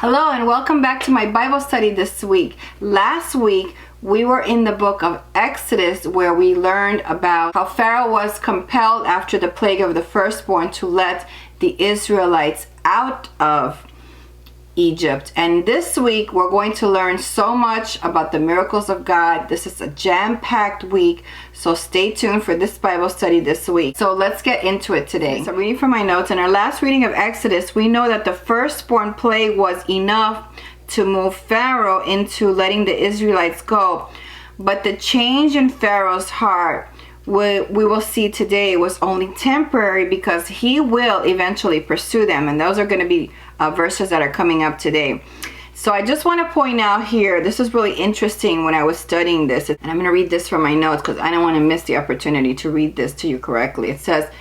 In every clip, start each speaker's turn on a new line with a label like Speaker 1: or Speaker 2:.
Speaker 1: Hello and welcome back to my Bible study this week. Last week we were in the book of Exodus where we learned about how Pharaoh was compelled after the plague of the firstborn to let the Israelites out of Egypt. And this week we're going to learn so much about the miracles of God. This is a jam-packed week, so stay tuned for this Bible study this week. So let's get into it today. So reading from my notes, in our last reading of Exodus, we know that the firstborn plague was enough to move Pharaoh into letting the Israelites go. But the change in Pharaoh's heart, we will see today, was only temporary because he will eventually pursue them. And those are going to be verses that are coming up today. So I just want to point out here, this is really interesting when I was studying this. And I'm going to read this from my notes because I don't want to miss the opportunity to read this to you correctly. It says,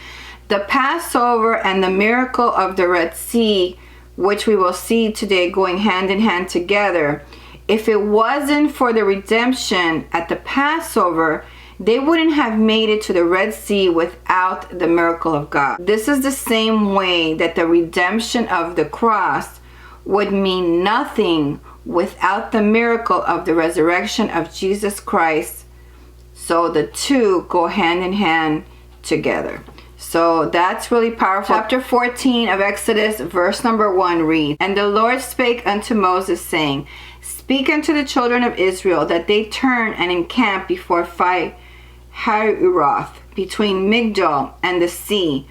Speaker 1: the Passover and the miracle of the Red Sea, which we will see today going hand in hand together. If it wasn't for the redemption at the Passover, they wouldn't have made it to the Red Sea without the miracle of God. This is the same way that the redemption of the cross would mean nothing without the miracle of the resurrection of Jesus Christ. So the two go hand in hand together. So that's really powerful. Chapter 14 of Exodus, verse number 1 reads, And the Lord spake unto Moses, saying, Speak unto the children of Israel, that they turn and encamp before Hahiroth, between Migdol and the sea,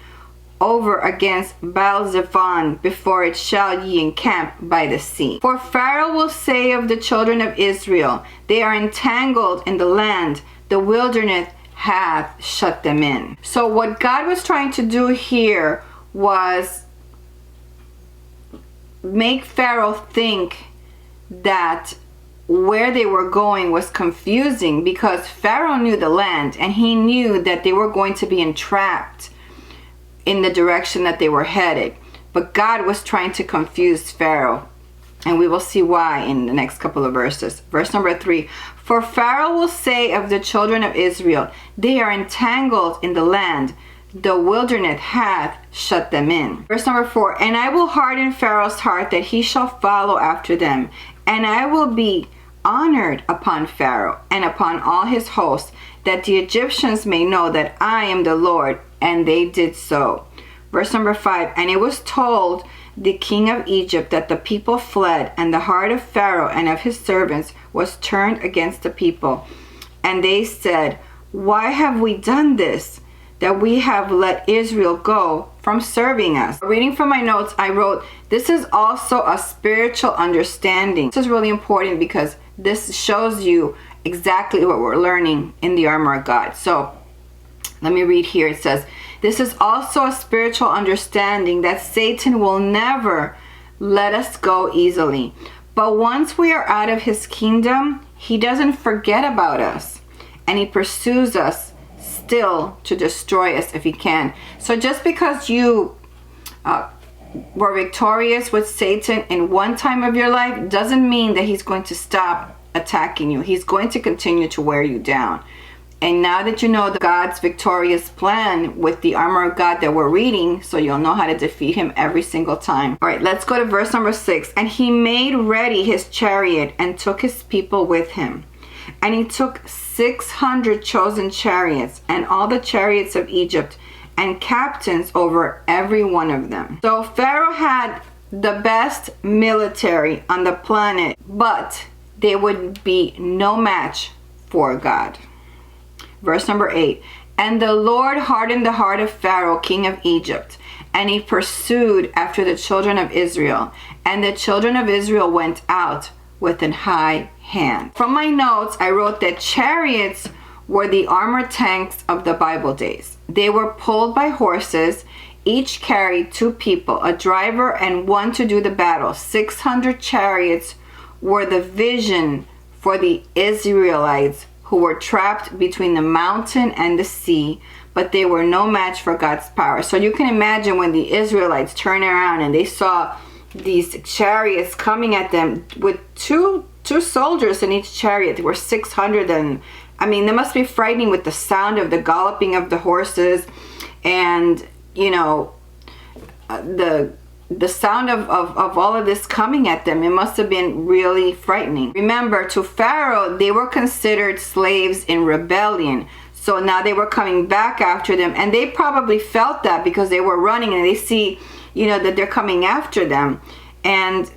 Speaker 1: over against Baal-zephon, before it shall ye encamp by the sea. For Pharaoh will say of the children of Israel, They are entangled in the land, the wilderness hath shut them in. So what God was trying to do here was make Pharaoh think that where they were going was confusing, because Pharaoh knew the land and he knew that they were going to be entrapped in the direction that they were headed. But God was trying to confuse Pharaoh, and we will see why in the next couple of verses. Verse number 3, For Pharaoh will say of the children of Israel, They are entangled in the land, the wilderness hath shut them in. Verse number 4, And I will harden Pharaoh's heart, that he shall follow after them, and I will be honored upon Pharaoh and upon all his hosts, that the Egyptians may know that I am the Lord. And they did so. Verse number 5, And it was told the king of Egypt that the people fled, and the heart of Pharaoh and of his servants was turned against the people. And they said, Why have we done this, that we have let Israel go from serving us? Reading from my notes, I wrote, this is also a spiritual understanding. This is really important because this shows you exactly what we're learning in the armor of God. So let me read here. It says, this is also a spiritual understanding, that Satan will never let us go easily. But once we are out of his kingdom, he doesn't forget about us, and he pursues us still to destroy us if he can. So just because you were victorious with Satan in one time of your life doesn't mean that he's going to stop attacking you. He's going to continue to wear you down. And now that you know God's victorious plan with the armor of God that we're reading, so you'll know how to defeat him every single time. All right, let's go to verse number 6. And he made ready his chariot and took his people with him. And he took 600 chosen chariots and all the chariots of Egypt, and captains over every one of them. So Pharaoh had the best military on the planet, but they would be no match for God. Verse number 8, And the Lord hardened the heart of Pharaoh, king of Egypt, and he pursued after the children of Israel. And the children of Israel went out with an high hand. From my notes, I wrote that chariots were the armored tanks of the Bible days. They were pulled by horses. Each carried 2 people, a driver and one to do the battle. 600 chariots were the vision for the Israelites, who were trapped between the mountain and the sea, but they were no match for God's power. So you can imagine when the Israelites turned around and they saw these chariots coming at them with two soldiers in each chariot. There were 600, and I mean, they must be frightening with the sound of the galloping of the horses, and you know, the the sound of all of this coming at them, it must have been really frightening. Remember, to Pharaoh, they were considered slaves in rebellion. So now they were coming back after them, and they probably felt that because they were running and they see, that they're coming after them. And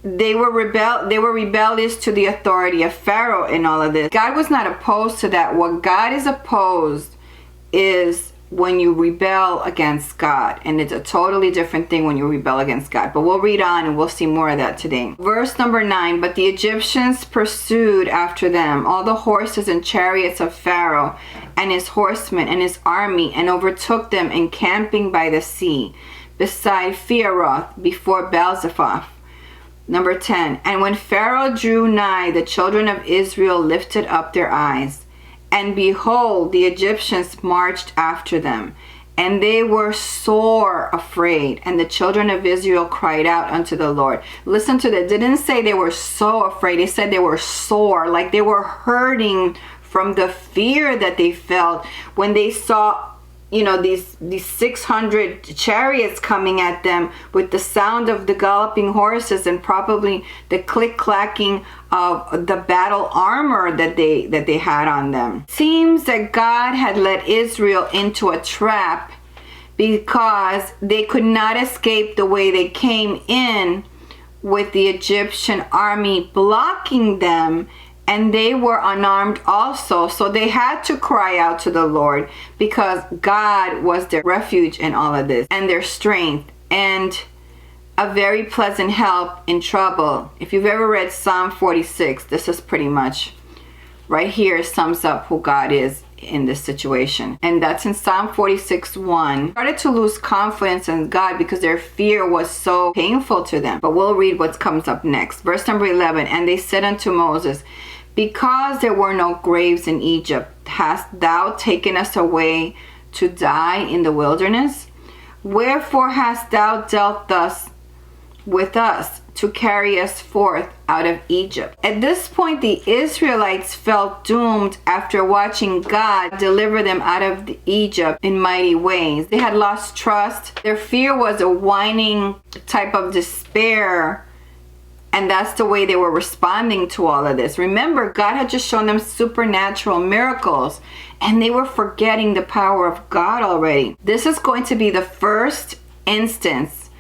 Speaker 1: they were rebellious to the authority of Pharaoh in all of this. God was not opposed to that. What God is opposed is when you rebel against God, and it's a totally different thing when you rebel against God. But we'll read on and we'll see more of that today. Verse number 9, but the Egyptians pursued after them all the horses and chariots of Pharaoh and his horsemen and his army, and overtook them encamping by the sea beside Phaeroth before Baal-zephon. Number 10, and when Pharaoh drew nigh, the children of Israel lifted up their eyes, and behold, the Egyptians marched after them, and they were sore afraid. And the children of Israel cried out unto the Lord. Listen to that. It didn't say they were so afraid. It said they were sore, like they were hurting from the fear that they felt when they saw these 600 chariots coming at them with the sound of the galloping horses and probably the click-clacking of the battle armor that they had on them. Seems that God had led Israel into a trap because they could not escape the way they came in, with the Egyptian army blocking them, and they were unarmed also. So they had to cry out to the Lord, because God was their refuge in all of this, and their strength, and a very pleasant help in trouble. If you've ever read Psalm 46, this is pretty much right here sums up who God is in this situation. And that's in Psalm 46:1. Started to lose confidence in God because their fear was so painful to them. But we'll read what comes up next. Verse number 11, and they said unto Moses, because there were no graves in Egypt, hast thou taken us away to die in the wilderness? Wherefore hast thou dealt thus with us, to carry us forth out of Egypt? At this point, the Israelites felt doomed after watching God deliver them out of Egypt in mighty ways. They had lost trust. Their fear was a whining type of despair. And that's the way they were responding to all of this. Remember, God had just shown them supernatural miracles, and they were forgetting the power of God already. This is going to be the first instance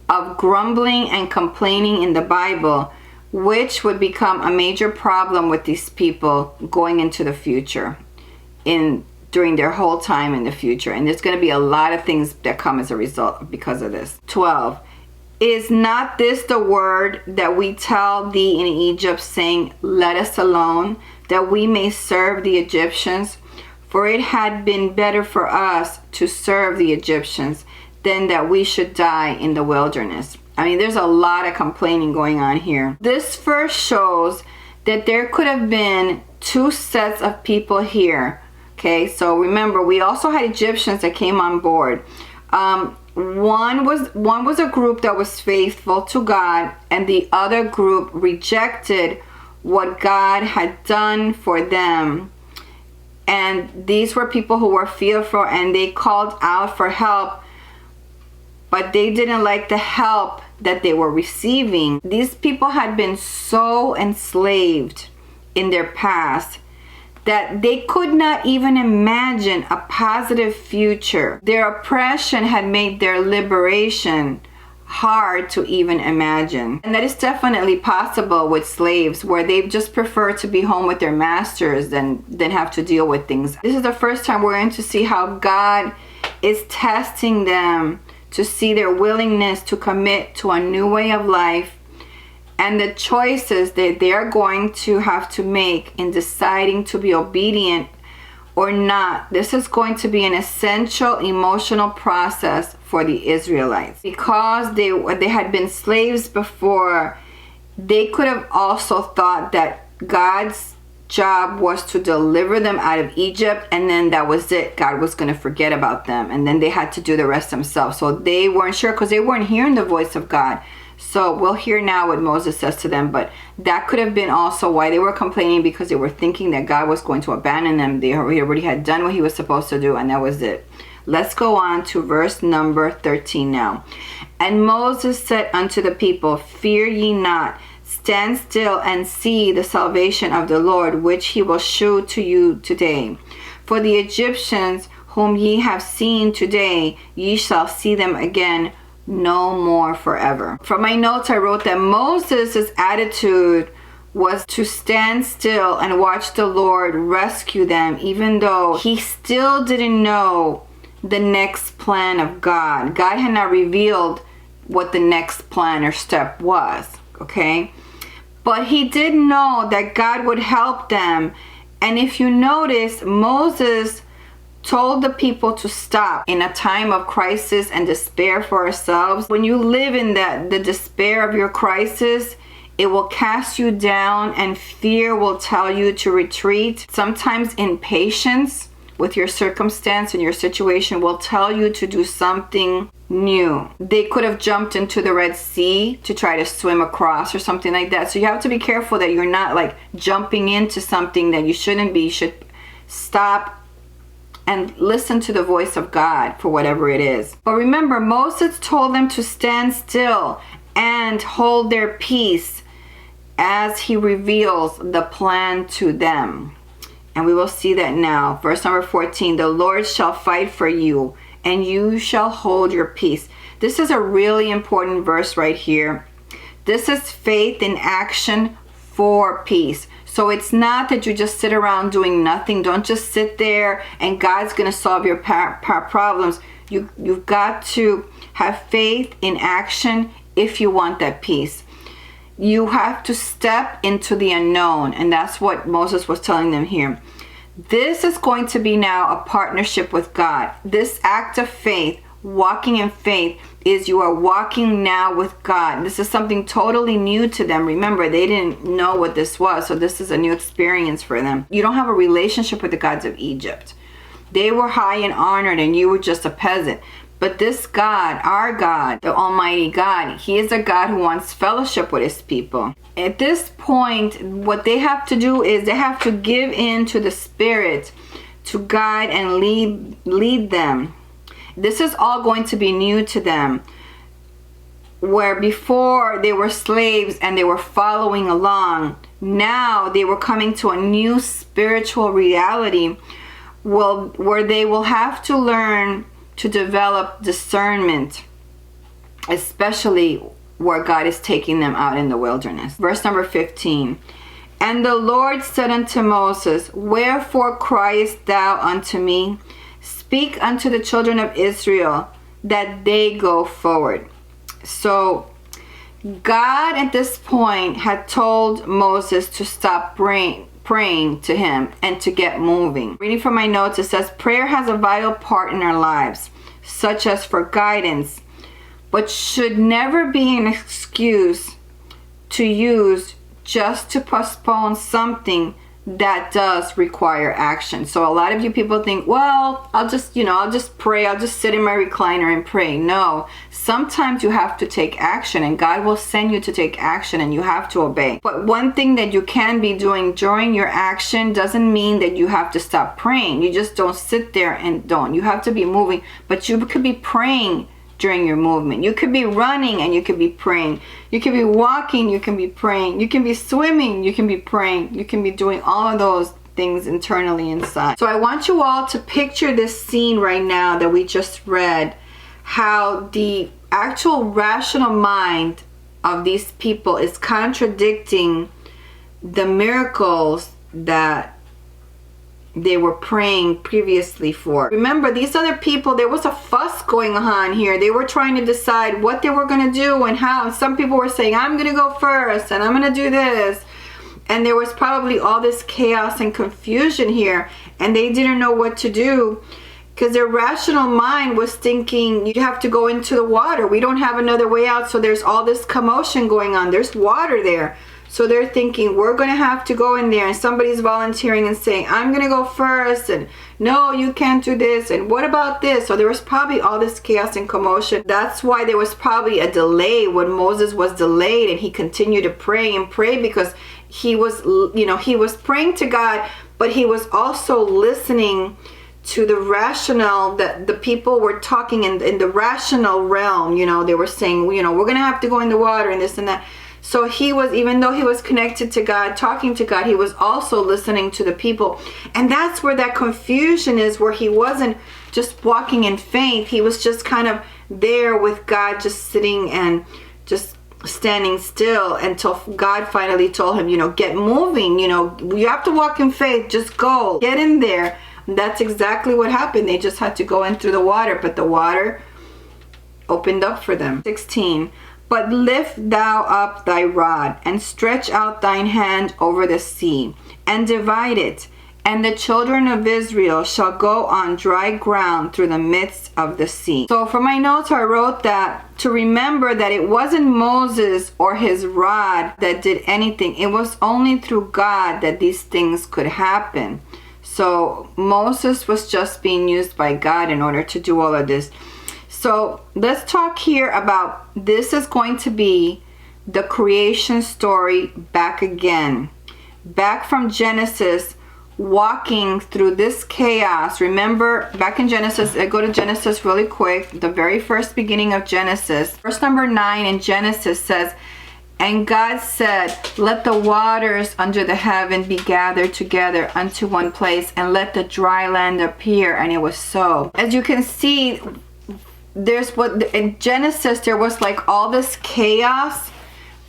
Speaker 1: of grumbling and complaining in the Bible, which would become a major problem with these people going into the future, during their whole time in the future. And there's going to be a lot of things that come as a result because of this. 12. Is not this the word that we tell thee in Egypt, saying, let us alone, that we may serve the Egyptians? For it had been better for us to serve the Egyptians than that we should die in the wilderness. I mean, there's a lot of complaining going on here. This verse shows that there could have been two sets of people here. Okay, so remember, we also had Egyptians that came on board. One was a group that was faithful to God, and the other group rejected what God had done for them. And these were people who were fearful, and they called out for help, but they didn't like the help that they were receiving. These people had been so enslaved in their past that they could not even imagine a positive future. Their oppression had made their liberation hard to even imagine. And that is definitely possible with slaves, where they just prefer to be home with their masters than have to deal with things. This is the first time we're going to see how God is testing them to see their willingness to commit to a new way of life, and the choices that they are going to have to make in deciding to be obedient or not. This is going to be an essential emotional process for the Israelites. Because they had been slaves before, they could have also thought that God's job was to deliver them out of Egypt, and then that was it. God was going to forget about them, and then they had to do the rest themselves. So they weren't sure, because they weren't hearing the voice of God. So we'll hear now what Moses says to them, but that could have been also why they were complaining, because they were thinking that God was going to abandon them. They already had done what he was supposed to do, and that was it. Let's go on to verse number 13 now. And Moses said unto the people, Fear ye not, stand still and see the salvation of the Lord, which he will shew to you today. For the Egyptians whom ye have seen today, ye shall see them again no more forever. From my notes, I wrote that Moses' attitude was to stand still and watch the Lord rescue them, even though he still didn't know the next plan of God. God had not revealed what the next plan or step was, okay? But he did know that God would help them. And if you notice, Moses told the people to stop in a time of crisis and despair for ourselves. When you live in the despair of your crisis, it will cast you down, and fear will tell you to retreat. Sometimes impatience with your circumstance and your situation will tell you to do something new. They could have jumped into the Red Sea to try to swim across or something like that. So you have to be careful that you're not like jumping into something that you shouldn't be. You should stop and listen to the voice of God for whatever it is. But remember, Moses told them to stand still and hold their peace as he reveals the plan to them. And we will see that now. Verse number 14, the Lord shall fight for you, and you shall hold your peace. This is a really important verse right here. This is faith in action for peace. So it's not that you just sit around doing nothing. Don't just sit there and God's going to solve your problems. You've got to have faith in action if you want that peace. You have to step into the unknown, and that's what Moses was telling them here. This is going to be now a partnership with God. This act of faith, walking in faith, is you are walking now with God. This is something totally new to them. Remember, they didn't know what this was, so this is a new experience for them. You don't have a relationship with the gods of Egypt. They were high and honored, and you were just a peasant. But this God, our God, the Almighty God, he is a God who wants fellowship with his people. At this point, what they have to do is they have to give in to the Spirit to guide and lead them. This is all going to be new to them. Where before they were slaves and they were following along, now they were coming to a new spiritual reality where they will have to learn to develop discernment, especially where God is taking them out in the wilderness. Verse number 15. And the Lord said unto Moses, Wherefore criest thou unto me? Speak unto the children of Israel that they go forward. So God at this point had told Moses to stop praying to him and to get moving. Reading from my notes, it says, prayer has a vital part in our lives, such as for guidance, but should never be an excuse to use just to postpone something that does require action. So a lot of you people think, well, I'll just pray. I'll just sit in my recliner and pray. No, sometimes you have to take action, and God will send you to take action, and you have to obey. But one thing that you can be doing during your action doesn't mean that you have to stop praying. You just don't sit there and don't. You have to be moving, but you could be praying during your movement. You could be running and you could be praying. You can be walking, you can be praying. You can be swimming, you can be praying. You can be doing all of those things internally inside. So I want you all to picture this scene right now that we just read, how the actual rational mind of these people is contradicting the miracles that they were praying previously for. Remember, these other people, there was a fuss going on here. They were trying to decide what they were going to do and how. Some people were saying, I'm going to go first and I'm going to do this. And there was probably all this chaos and confusion here, and they didn't know what to do because their rational mind was thinking, you have to go into the water. We don't have another way out. So there's all this commotion going on. There's water there. So they're thinking, we're going to have to go in there, and somebody's volunteering and saying, I'm going to go first, and no, you can't do this, and what about this? So there was probably all this chaos and commotion. That's why there was probably a delay when Moses was delayed, and he continued to pray and pray because he was praying to God, but he was also listening to the rational, that the people were talking in the rational realm. You know, they were saying, you know, we're going to have to go in the water and this and that. So he was, even though he was connected to God, talking to God, he was also listening to the people. And that's where that confusion is, where he wasn't just walking in faith. He was just kind of there with God, just sitting and just standing still until God finally told him, you know, get moving. You know, you have to walk in faith. Just go. Get in there. And that's exactly what happened. They just had to go in through the water, but the water opened up for them. 16. But lift thou up thy rod, and stretch out thine hand over the sea, and divide it, and the children of Israel shall go on dry ground through the midst of the sea. So for my notes, I wrote that to remember that it wasn't Moses or his rod that did anything. It was only through God that these things could happen. So Moses was just being used by God in order to do all of this. So let's talk here about, this is going to be the creation story back again. Back from Genesis, walking through this chaos. Remember, back in Genesis, I go to Genesis really quick, the very first beginning of Genesis. Verse number 9 in Genesis says, and God said, let the waters under the heaven be gathered together unto one place, and let the dry land appear. And it was so. As you can see, there's what in Genesis, there was like all this chaos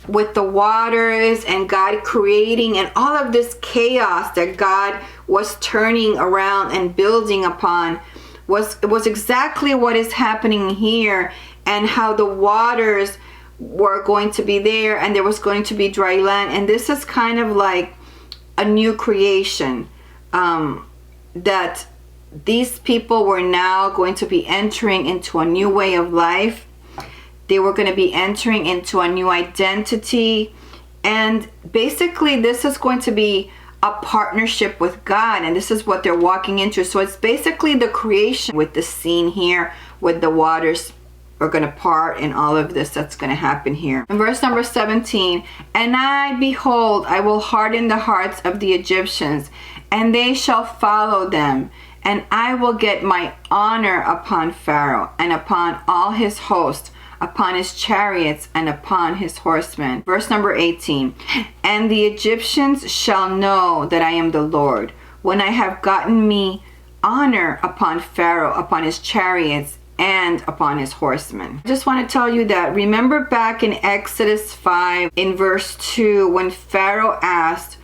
Speaker 1: with the waters and God creating, and all of this chaos that God was turning around and building upon was exactly what is happening here, and how the waters were going to be there and there was going to be dry land. And this is kind of like a new creation, that these people were now going to be entering into a new way of life. They were going to be entering into a new identity. And basically this is going to be a partnership with God. And this is what they're walking into. So it's basically the creation with the scene here with the waters are going to part and all of this that's going to happen here. In verse number 17, and I, behold, I will harden the hearts of the Egyptians, and they shall follow them. And I will get my honor upon Pharaoh and upon all his host, upon his chariots and upon his horsemen. Verse number 18. And the Egyptians shall know that I am the Lord, when I have gotten me honor upon Pharaoh, upon his chariots, and upon his horsemen. I just want to tell you that, remember back in Exodus 5 in verse 2, when Pharaoh asked,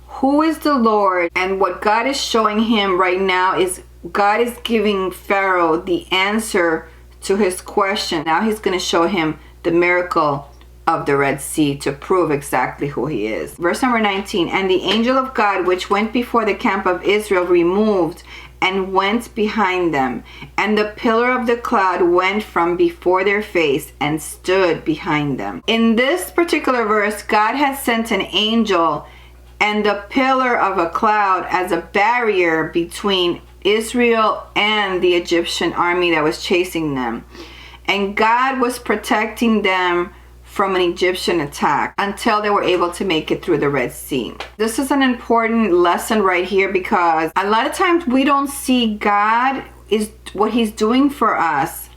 Speaker 1: who is the Lord? And what God is showing him right now is God is giving Pharaoh the answer to his question. Now he's going to show him the miracle of the Red Sea to prove exactly who he is. Verse number 19, and the angel of God which went before the camp of Israel removed and went behind them, and the pillar of the cloud went from before their face and stood behind them. In this particular verse, God has sent an angel and the pillar of a cloud as a barrier between Israel and the Egyptian army that was chasing them. And God was protecting them from an Egyptian attack until they were able to make it through the Red Sea. This is an important lesson right here, because a lot of times we don't see God is what he's doing for us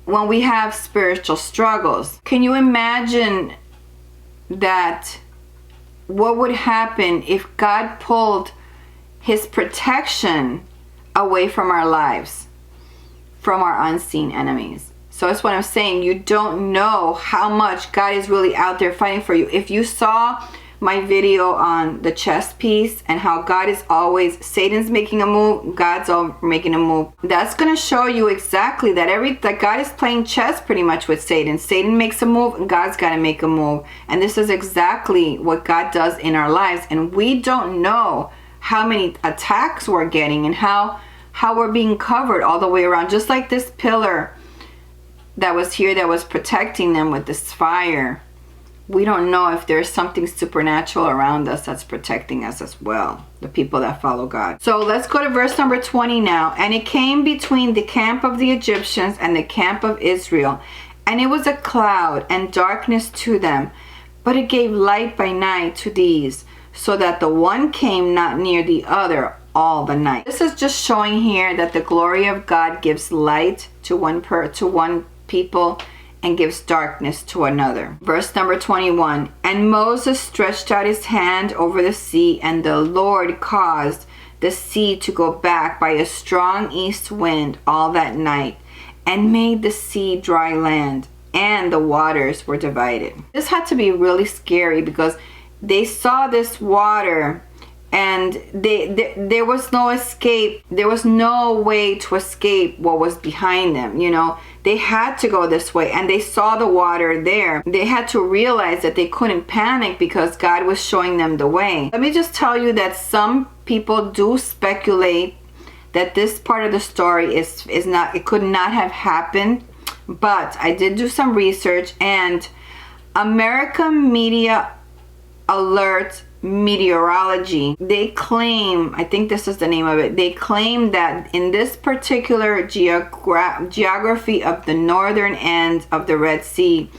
Speaker 1: when we have spiritual struggles. Can you imagine that? What would happen if God pulled his protection away from our lives, from our unseen enemies? So that's what I'm saying. You don't know how much God is really out there fighting for you. If you saw my video on the chess piece and how God is always, Satan's making a move, God's all making a move. That's going to show you exactly that God is playing chess pretty much with Satan. Satan makes a move and God's got to make a move. And this is exactly what God does in our lives. And we don't know how many attacks we're getting and how we're being covered all the way around. Just like this pillar that was here that was protecting them with this fire. We don't know if there's something supernatural around us that's protecting us as well, the people that follow God. So let's go to verse number 20 now. And it came between the camp of the Egyptians and the camp of Israel, and it was a cloud and darkness to them, but it gave light by night to these, so that the one came not near the other all the night. This is just showing here that the glory of God gives light to one people and gives darkness to another. Verse number 21. And Moses stretched out his hand over the sea, and the Lord caused the sea to go back by a strong east wind all that night, and made the sea dry land, and the waters were divided. This had to be really scary because they saw this water and there was no escape. There was no way to escape what was behind them. You know, they had to go this way, and they saw the water there. They had to realize that they couldn't panic because God was showing them the way. Let me just tell you that some people do speculate that this part of the story is not, it could not have happened. But I did do some research, and American Media Alert Meteorology, they claim, I think this is the name of it, they claim that in this particular geography of the northern end of the Red Sea,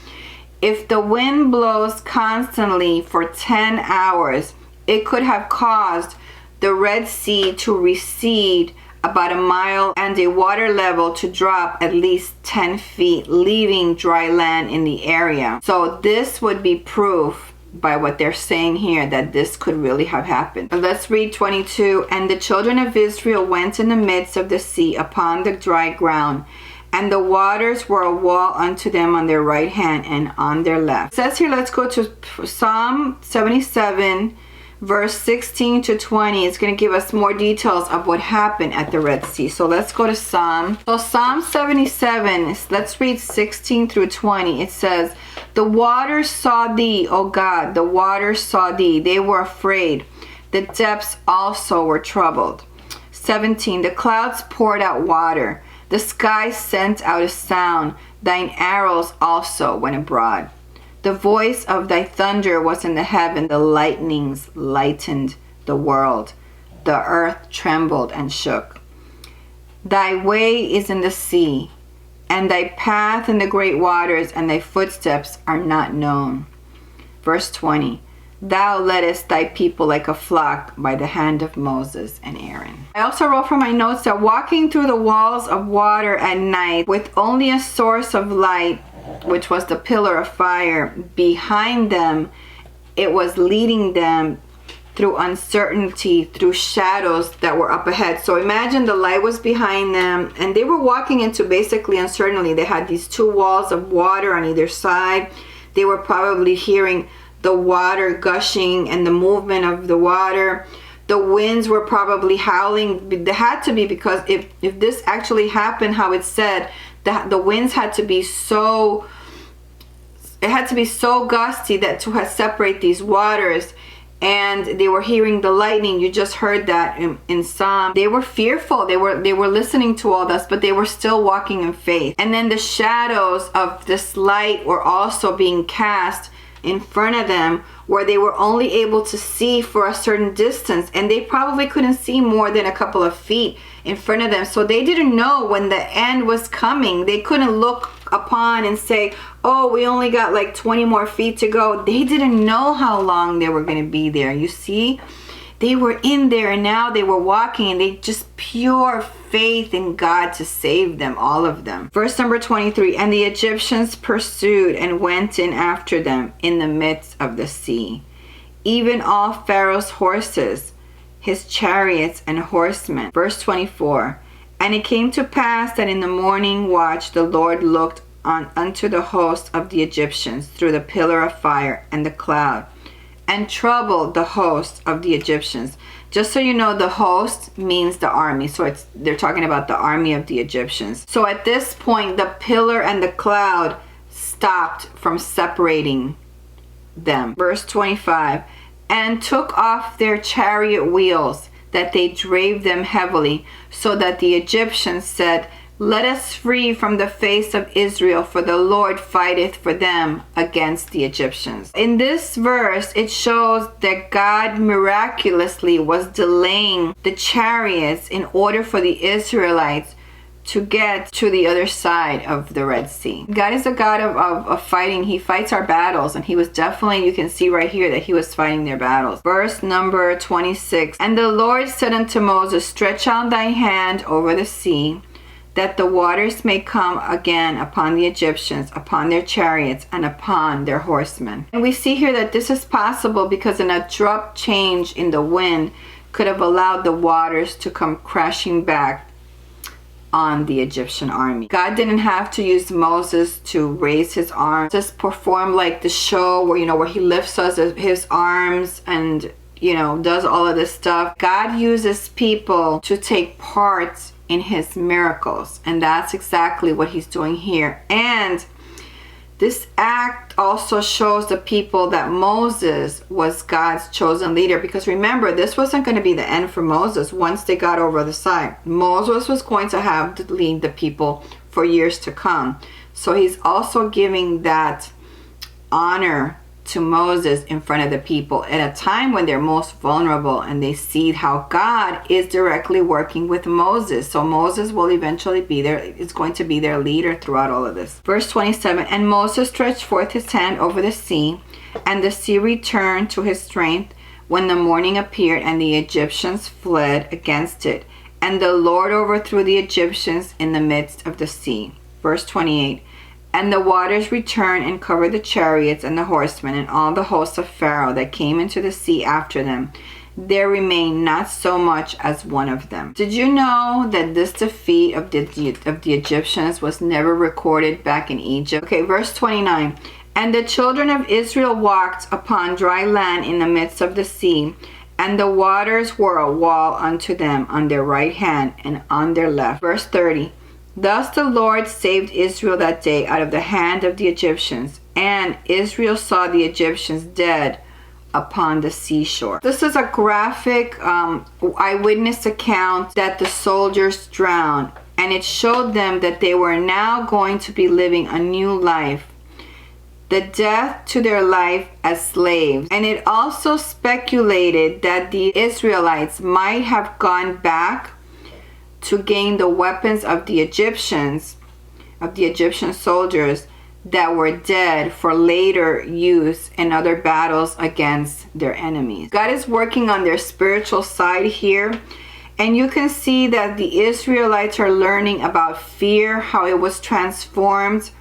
Speaker 1: if the wind blows constantly for 10 hours, it could have caused the Red Sea to recede about a mile and a water level to drop at least 10 feet, leaving dry land in the area. So this would be proof by what they're saying here that this could really have happened. Let's read 22. And the children of Israel went in the midst of the sea upon the dry ground, and the waters were a wall unto them on their right hand and on their left. It says here, let's go to Psalm 77, verse 16 to 20. It's going to give us more details of what happened at the Red Sea. So let's go to Psalm 77, let's read 16 through 20. It says, the waters saw thee, O God, the waters saw thee. They were afraid. The depths also were troubled. 17, the clouds poured out water. The sky sent out a sound. Thine arrows also went abroad. The voice of thy thunder was in the heaven. The lightnings lightened the world. The earth trembled and shook. Thy way is in the sea, and thy path in the great waters, and thy footsteps are not known. Verse 20. Thou leddest thy people like a flock by the hand of Moses and Aaron. I also wrote from my notes that walking through the walls of water at night with only a source of light, which was the pillar of fire behind them, it was leading them through uncertainty, through shadows that were up ahead. So imagine the light was behind them, and they were walking into basically uncertainty. They had these two walls of water on either side. They were probably hearing the water gushing and the movement of the water. The winds were probably howling. They had to be, because if this actually happened how it said, the winds had to be so, it had to be so gusty that to separate these waters. And they were hearing the lightning. You just heard that in Psalm. They were fearful. They were listening to all this, but they were still walking in faith. And then the shadows of this light were also being cast in front of them, where they were only able to see for a certain distance, and they probably couldn't see more than a couple of feet in front of them. So they didn't know when the end was coming. They couldn't look upon and say, oh, we only got like 20 more feet to go. They didn't know how long they were going to be there. You see, they were in there, and now they were walking, and they just pure faith in God to save them, all of them. Verse number 23, and the Egyptians pursued and went in after them in the midst of the sea, even all Pharaoh's horses, his chariots and horsemen. Verse 24, and it came to pass that in the morning watch the Lord looked unto the host of the Egyptians through the pillar of fire and the cloud, and troubled the host of the Egyptians. Just so you know, the host means the army. So they're talking about the army of the Egyptians. So at this point, the pillar and the cloud stopped from separating them. Verse 25, and took off their chariot wheels, that they drave them heavily, so that the Egyptians said, let us flee from the face of Israel, for the Lord fighteth for them against the Egyptians. In this verse, it shows that God miraculously was delaying the chariots in order for the Israelites to get to the other side of the Red Sea. God is a God of fighting. He fights our battles, and he was definitely, you can see right here that he was fighting their battles. Verse number 26. And the Lord said unto Moses, stretch out thy hand over the sea, that the waters may come again upon the Egyptians, upon their chariots, and upon their horsemen. And we see here that this is possible because an abrupt change in the wind could have allowed the waters to come crashing back on the Egyptian army. God didn't have to use Moses to raise his arms, just perform like the show where, where he lifts us his arms and, does all of this stuff. God uses people to take part in his miracles, and that's exactly what he's doing here. And this act also shows the people that Moses was God's chosen leader, because remember, this wasn't going to be the end for Moses once they got over the side. Moses was going to have to lead the people for years to come. So he's also giving that honor to Moses in front of the people at a time when they're most vulnerable, and they see how God is directly working with Moses. So Moses will eventually be there, is going to be their leader throughout all of this. Verse 27. And Moses stretched forth his hand over the sea, and the sea returned to his strength when the morning appeared, and the Egyptians fled against it. And the Lord overthrew the Egyptians in the midst of the sea. Verse 28. And the waters returned and covered the chariots and the horsemen and all the hosts of Pharaoh that came into the sea after them. There remained not so much as one of them. Did you know that this defeat of the Egyptians was never recorded back in Egypt? Okay, verse 29. And the children of Israel walked upon dry land in the midst of the sea, and the waters were a wall unto them on their right hand and on their left. Verse 30. Thus the Lord saved Israel that day out of the hand of the Egyptians, and Israel saw the Egyptians dead upon the seashore. This is a graphic eyewitness account that the soldiers drowned, and it showed them that they were now going to be living a new life, the death to their life as slaves. And it also speculated that the Israelites might have gone back to gain the weapons of the Egyptian soldiers that were dead for later use in other battles against their enemies. God is working on their spiritual side here, and you can see that the Israelites are learning about fear, how it was transformed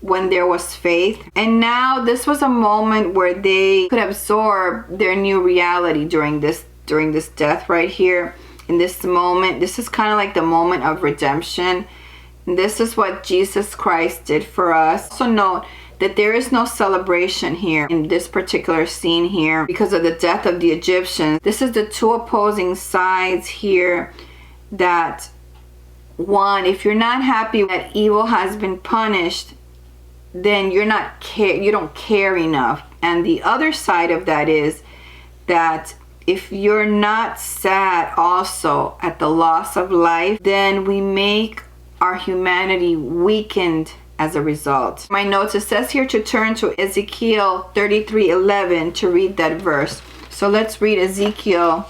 Speaker 1: when there was faith. And now this was a moment where they could absorb their new reality during this death right here. In this moment, this is kind of like the moment of redemption. And this is what Jesus Christ did for us. Also note that there is no celebration here in this particular scene here because of the death of the Egyptians. This is the two opposing sides here, that one, if you're not happy that evil has been punished, then you don't care enough. And the other side of that is that if you're not sad also at the loss of life, then we make our humanity weakened as a result. My notes, it says here to turn to Ezekiel 33:11 to read that verse. So let's read Ezekiel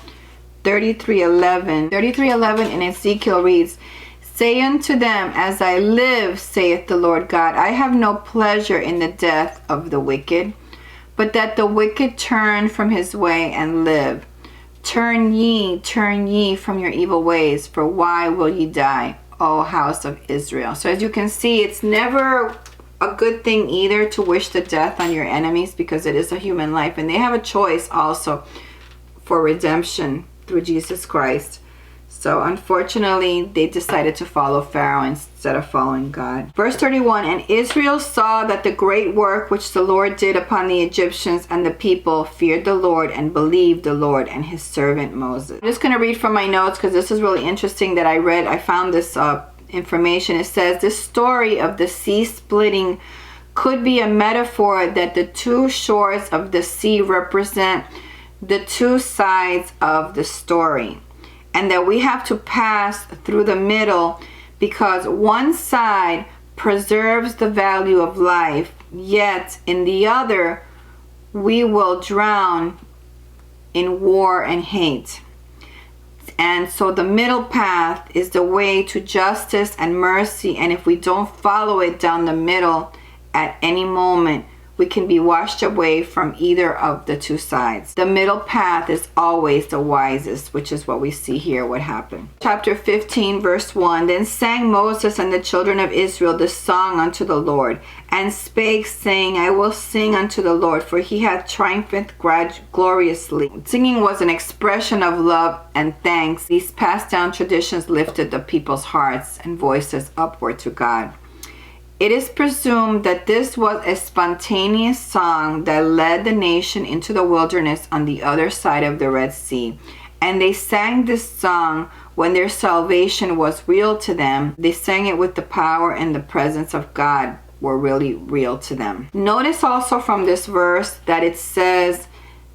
Speaker 1: 33:11. 33:11 in Ezekiel reads, Say unto them, As I live, saith the Lord God, I have no pleasure in the death of the wicked, but that the wicked turn from his way and live. Turn ye from your evil ways, for why will ye die, O house of Israel? So as you can see, it's never a good thing either to wish the death on your enemies, because it is a human life, and they have a choice also for redemption through Jesus Christ. So unfortunately, they decided to follow Pharaoh instead of following God. Verse 31, And Israel saw that the great work which the Lord did upon the Egyptians, and the people feared the Lord and believed the Lord and his servant Moses. I'm just going to read from my notes because this is really interesting that I found this information. It says, this story of the sea splitting could be a metaphor that the two shores of the sea represent the two sides of the story, and that we have to pass through the middle because one side preserves the value of life, yet in the other we will drown in war and hate. And so the middle path is the way to justice and mercy. And if we don't follow it down the middle at any moment, we can be washed away from either of the two sides. The middle path is always the wisest, which is what we see here, what happened. Chapter 15, verse 1. Then sang Moses and the children of Israel this song unto the Lord, and spake, saying, I will sing unto the Lord, for he hath triumphed gloriously. Singing was an expression of love and thanks. These passed down traditions lifted the people's hearts and voices upward to God. It is presumed that this was a spontaneous song that led the nation into the wilderness on the other side of the Red Sea. And they sang this song when their salvation was real to them. They sang it with the power and the presence of God were really real to them. Notice also from this verse that it says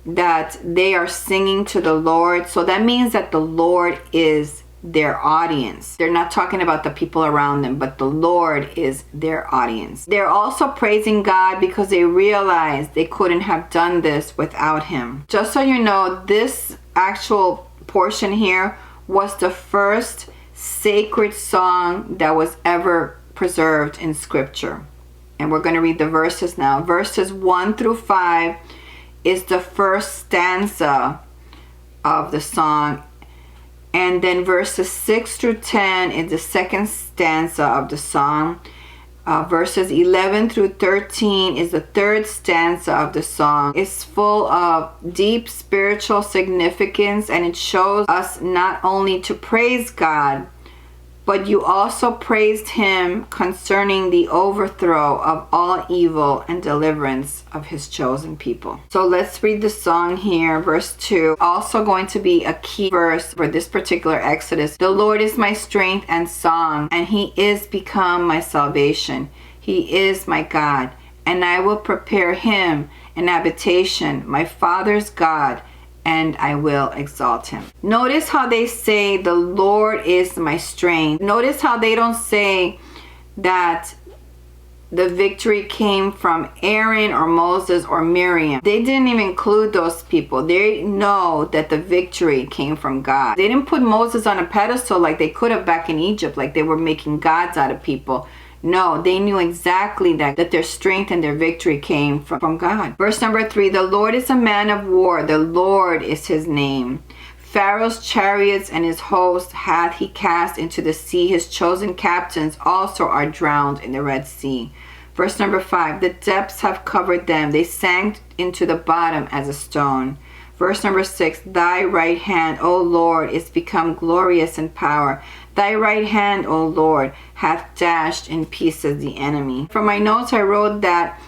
Speaker 1: that they are singing to the Lord. So that means that the Lord is their audience. They're not talking about the people around them, but the Lord is their audience. They're also praising God because they realized they couldn't have done this without him. Just so you know, this actual portion here was the first sacred song that was ever preserved in scripture. And we're going to read the verses now. Verses 1 through 5 is the first stanza of the song. And then verses 6 through 10 is the second stanza of the song. Verses 11 through 13 is the third stanza of the song. It's full of deep spiritual significance, and it shows us not only to praise God, but you also praised him concerning the overthrow of all evil and deliverance of his chosen people. So let's read the song here. Verse 2, also going to be a key verse for this particular Exodus. The Lord is my strength and song, and he is become my salvation. He is my God, and I will prepare him an habitation, my father's God, and I will exalt him. Notice how they say the Lord is my strength. Notice how they don't say that the victory came from Aaron or Moses or Miriam. They didn't even include those people. They know that the victory came from God. They didn't put Moses on a pedestal like they could have back in Egypt, like they were making gods out of people. No, they knew exactly that their strength and their victory came from God. Verse number 3, the Lord is a man of war. The Lord is his name. Pharaoh's chariots and his host hath he cast into the sea. His chosen captains also are drowned in the Red Sea. Verse number 5, the depths have covered them. They sank into the bottom as a stone. Verse number 6, thy right hand, O Lord, is become glorious in power. Thy right hand, O Lord, hath dashed in pieces the enemy. From my notes, I wrote that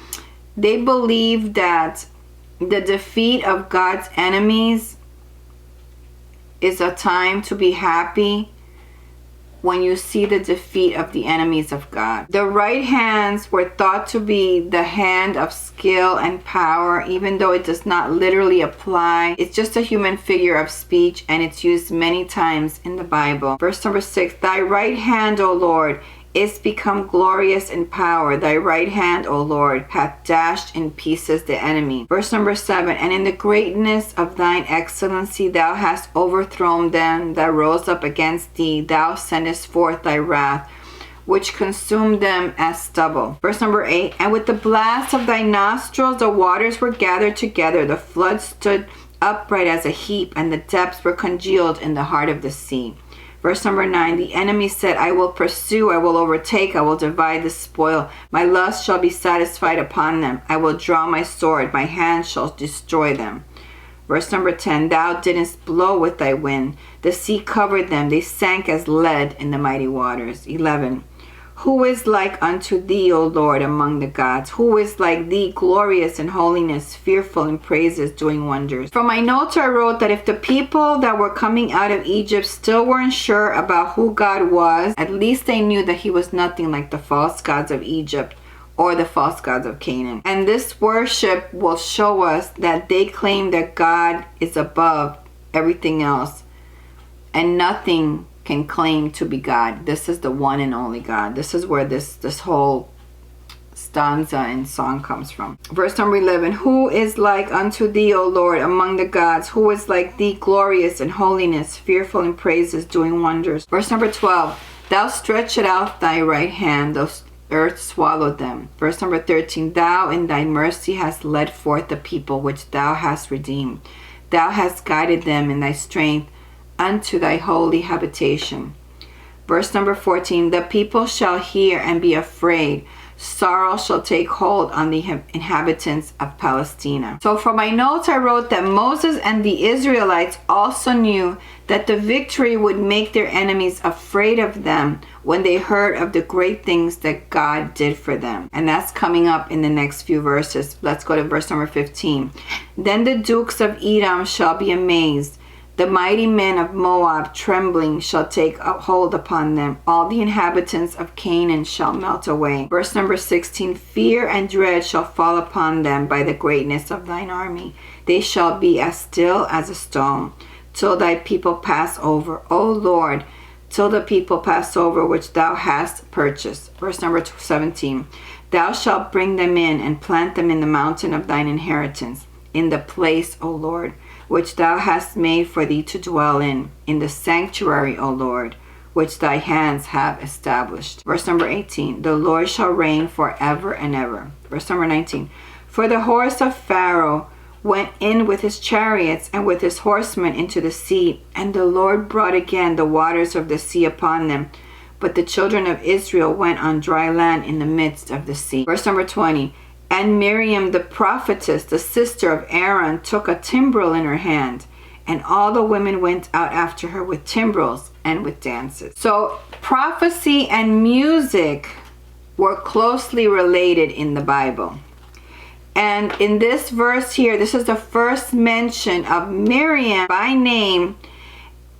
Speaker 1: they believe that the defeat of God's enemies is a time to be happy when you see the defeat of the enemies of God. The right hands were thought to be the hand of skill and power, even though it does not literally apply. It's just a human figure of speech, and it's used many times in the Bible. Verse number 6, thy right hand, O Lord, is become glorious in power. Thy right hand, O Lord, hath dashed in pieces the enemy. Verse number 7, and in the greatness of thine excellency thou hast overthrown them that rose up against thee. Thou sendest forth thy wrath, which consumed them as stubble. Verse number 8, and with the blast of thy nostrils the waters were gathered together. The flood stood upright as a heap, and the depths were congealed in the heart of the sea. Verse number 9, the enemy said, I will pursue, I will overtake, I will divide the spoil. My lust shall be satisfied upon them. I will draw my sword, my hand shall destroy them. Verse number 10, thou didst blow with thy wind. The sea covered them. They sank as lead in the mighty waters. 11, who is like unto thee, O Lord, among the gods? Who is like thee, glorious in holiness, fearful in praises, doing wonders? From my notes, I wrote that if the people that were coming out of Egypt still weren't sure about who God was, at least they knew that he was nothing like the false gods of Egypt or the false gods of Canaan. And this worship will show us that they claim that God is above everything else, and nothing can claim to be God. This is the one and only God. This is where this whole stanza and song comes from. Verse number 11, who is like unto thee, O Lord, among the gods? Who is like thee, glorious in holiness, fearful in praises, doing wonders? Verse number 12, thou stretched out thy right hand, the earth swallowed them. Verse number 13, thou in thy mercy hast led forth the people which thou hast redeemed. Thou hast guided them in thy strength unto thy holy habitation. Verse number 14, the people shall hear and be afraid. Sorrow shall take hold on the inhabitants of Palestina. So for my notes, I wrote that Moses and the Israelites also knew that the victory would make their enemies afraid of them when they heard of the great things that God did for them. And that's coming up in the next few verses. Let's go to verse number 15. Then the dukes of Edom shall be amazed. The mighty men of Moab, trembling, shall take hold upon them. All the inhabitants of Canaan shall melt away. Verse number 16, fear and dread shall fall upon them by the greatness of thine army. They shall be as still as a stone, till thy people pass over. O Lord, till the people pass over which thou hast purchased. Verse number 17, thou shalt bring them in and plant them in the mountain of thine inheritance, in the place, O Lord, which thou hast made for thee to dwell in the sanctuary, O Lord, which thy hands have established. Verse number 18, the Lord shall reign forever and ever. Verse number 19, for the horse of Pharaoh went in with his chariots and with his horsemen into the sea, and the Lord brought again the waters of the sea upon them. But the children of Israel went on dry land in the midst of the sea. Verse number 20, and Miriam the prophetess, the sister of Aaron, took a timbrel in her hand, and all the women went out after her with timbrels and with dances. So prophecy and music were closely related in the Bible. And in this verse here, this is the first mention of Miriam by name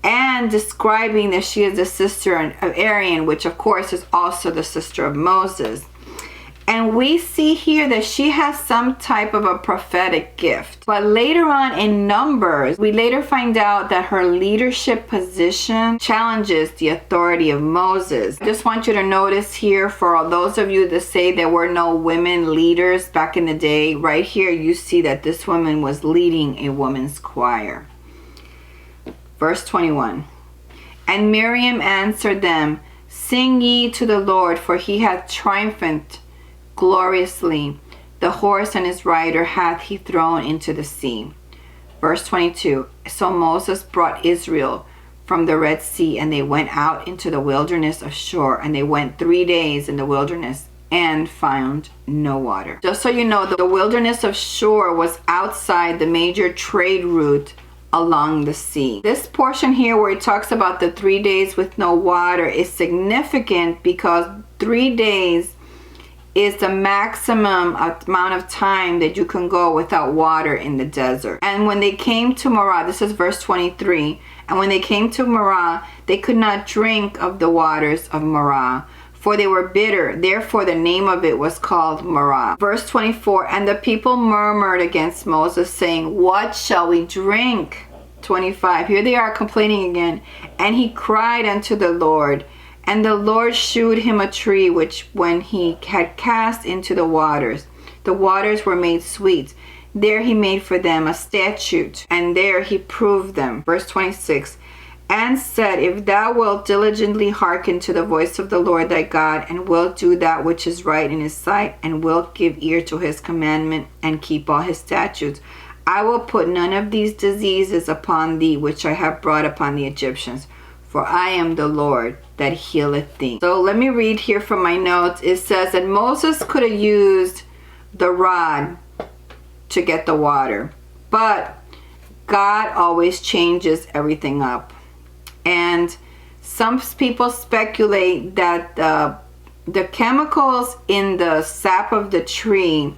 Speaker 1: and describing that she is the sister of Aaron, which of course is also the sister of Moses. And we see here that she has some type of a prophetic gift. But later on in Numbers, we later find out that her leadership position challenges the authority of Moses. I just want you to notice here, for all those of you that say there were no women leaders back in the day, right here you see that this woman was leading a woman's choir. Verse 21, and Miriam answered them, sing ye to the Lord, for he hath triumphed gloriously. The horse and his rider hath he thrown into the sea. Verse 22, so Moses brought Israel from the Red Sea, and they went out into the wilderness of Shur, and they went 3 days in the wilderness and found no water. Just so you know, the wilderness of Shur was outside the major trade route along the sea. This portion here where it talks about the 3 days with no water is significant because 3 days is the maximum amount of time that you can go without water in the desert. And when they came to Marah, this is verse 23, and when they came to Marah, they could not drink of the waters of Marah, for they were bitter. Therefore the name of it was called Marah. Verse 24, and the people murmured against Moses, saying, what shall we drink? 25, here they are complaining again. And he cried unto the Lord, and the Lord shewed him a tree, which when he had cast into the waters were made sweet. There he made for them a statute, and there he proved them. Verse 26, and said, if thou wilt diligently hearken to the voice of the Lord thy God, and wilt do that which is right in his sight, and wilt give ear to his commandment, and keep all his statutes, I will put none of these diseases upon thee, which I have brought upon the Egyptians. For I am the Lord that healeth thee. So let me read here from my notes. It says that Moses could have used the rod to get the water, but God always changes everything up. And some people speculate that the chemicals in the sap of the tree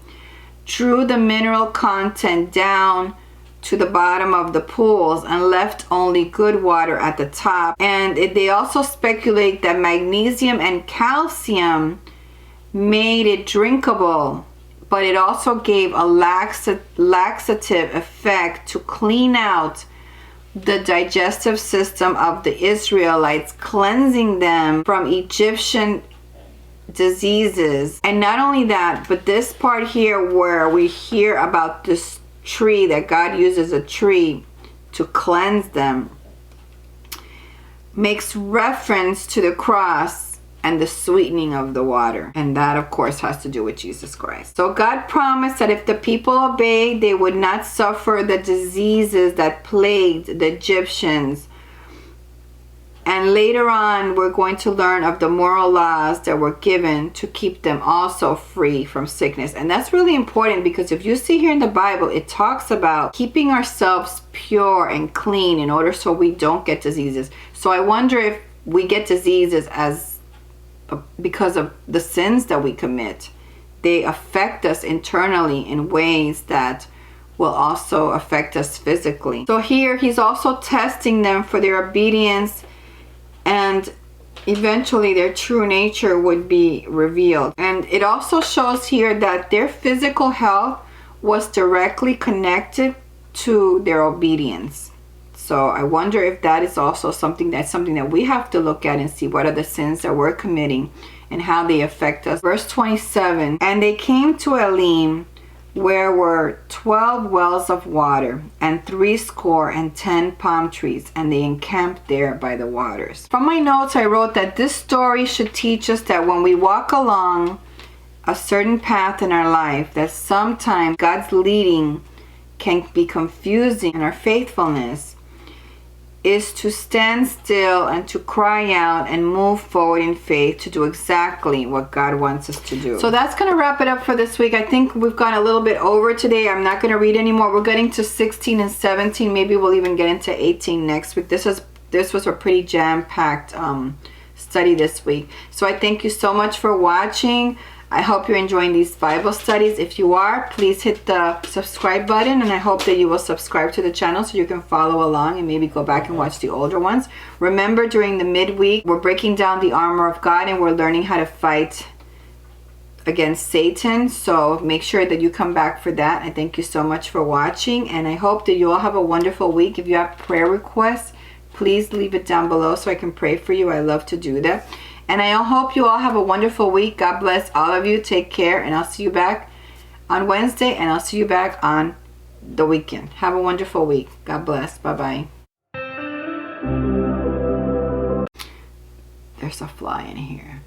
Speaker 1: drew the mineral content down to the bottom of the pools and left only good water at the top. And they also speculate that magnesium and calcium made it drinkable, but it also gave a laxative effect to clean out the digestive system of the Israelites, cleansing them from Egyptian diseases. And not only that, but this part here where we hear about this tree, that God uses a tree to cleanse them, makes reference to the cross and the sweetening of the water. And that, of course, has to do with Jesus Christ. So God promised that if the people obeyed, they would not suffer the diseases that plagued the Egyptians. And later on, we're going to learn of the moral laws that were given to keep them also free from sickness. And that's really important, because if you see here in the Bible, it talks about keeping ourselves pure and clean in order so we don't get diseases. So I wonder if we get diseases because of the sins that we commit. They affect us internally in ways that will also affect us physically. So here he's also testing them for their obedience, and eventually their true nature would be revealed. And it also shows here that their physical health was directly connected to their obedience. So I wonder if that is also something that we have to look at and see what are the sins that we're committing and how they affect us. Verse 27, and they came to Elim, where were 12 wells of water and 70 palm trees, and they encamped there by the waters. From my notes, I wrote that this story should teach us that when we walk along a certain path in our life, that sometimes God's leading can be confusing, and our faithfulness is to stand still and to cry out and move forward in faith to do exactly what God wants us to do. So that's going to wrap it up for this week. I think we've gone a little bit over today. I'm not going to read anymore. We're getting to 16 and 17. Maybe we'll even get into 18 next week. This was a pretty jam-packed study this week. So I thank you so much for watching. I hope you're enjoying these Bible studies. If you are, please hit the subscribe button, and I hope that you will subscribe to the channel so you can follow along and maybe go back and watch the older ones. Remember, during the midweek, we're breaking down the armor of God, and we're learning how to fight against Satan. So make sure that you come back for that. I thank you so much for watching, and I hope that you all have a wonderful week. If you have prayer requests, please leave it down below so I can pray for you. I love to do that. And I hope you all have a wonderful week. God bless all of you. Take care. And I'll see you back on Wednesday. And I'll see you back on the weekend. Have a wonderful week. God bless. Bye-bye. There's a fly in here.